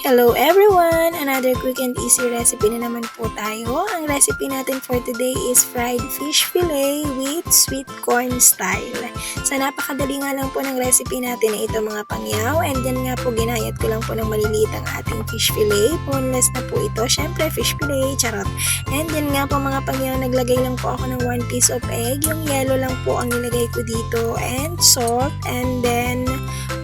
Hello everyone! Another quick and easy recipe na naman po tayo. Ang recipe natin for today is fried fish fillet with sweet corn style. So napakadali nga lang po ng recipe natin na ito mga pangyaw. And then nga po ginayat ko lang po ng maliliit ang ating fish fillet. Boneless na po ito. Syempre fish fillet, charot. And then nga po mga pangyaw, naglagay lang po ako ng 1 piece of egg. Yung yellow lang po ang nilagay ko dito. And salt. And then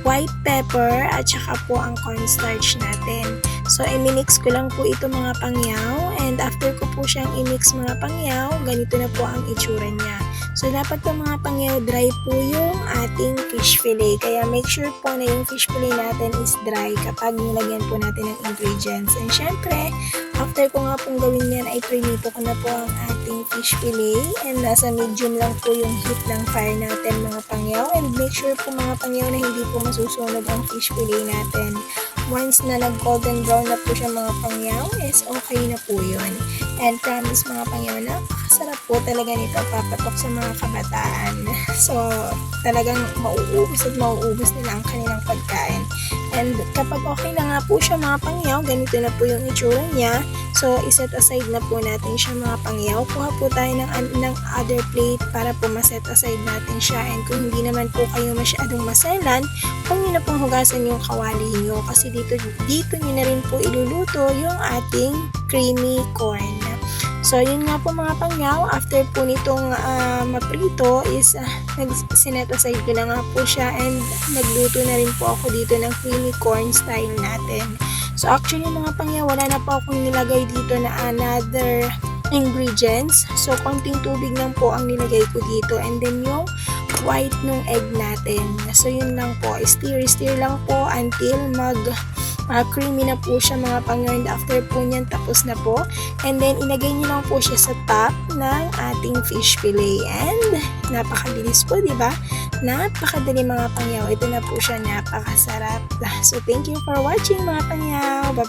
white pepper at saka po ang cornstarch natin. So, i-mix ko lang po ito mga pangyaw, and after ko po siyang i-mix mga pangyaw, ganito na po ang itsura niya. So, dapat po mga pangyaw, dry po yung ating fish fillet. Kaya make sure po na yung fish fillet natin is dry kapag nilagyan po natin ng ingredients. And syempre, after ko nga pong gawin yan, ay prinito ko na po ang ating fish fillet. And nasa medium lang po yung heat ng fire natin mga pangyaw. And make sure po mga pangyaw na hindi po masusunog ang fish fillet natin. Once na nag-golden brown na po siya mga pangyaw, is okay na po yun. And promise mga pangyaw, napakasarap po talaga nito, papatok sa mga kabataan. So, talagang mauubos at mauubos nila ang kanilang pagkain. And kapag okay na nga po siya mga pangyaw, ganito na po yung itsura niya. So, iset aside na po natin siya mga pangyaw. Kuha po tayo ng other plate para po maset aside natin siya. And kung hindi naman po kayo masyadong maselan, huwag nyo na pong hugasan yung kawali nyo. Kasi dito nyo na rin po iluluto yung ating creamy corn. So, yun nga po mga pangyaw, after po nitong maprito is sinet aside ko na nga po siya, and nagluto na rin po ako dito ng creamy corn style natin. So, actually mga pangyaw, wala na po akong nilagay dito na another ingredients. So, konting tubig lang po ang nilagay ko dito, and then yung white ng egg natin. So, yun lang po. Stir lang po until creamy na po siya mga pangyaw, and after po niyan tapos na po, and then ilagay niyo lang po siya sa top ng ating fish fillet, and napakabilis po, di ba? Napakadali mga pangyaw. Ito na po siya, napakasarap. So thank you for watching mga pangyaw. Bye.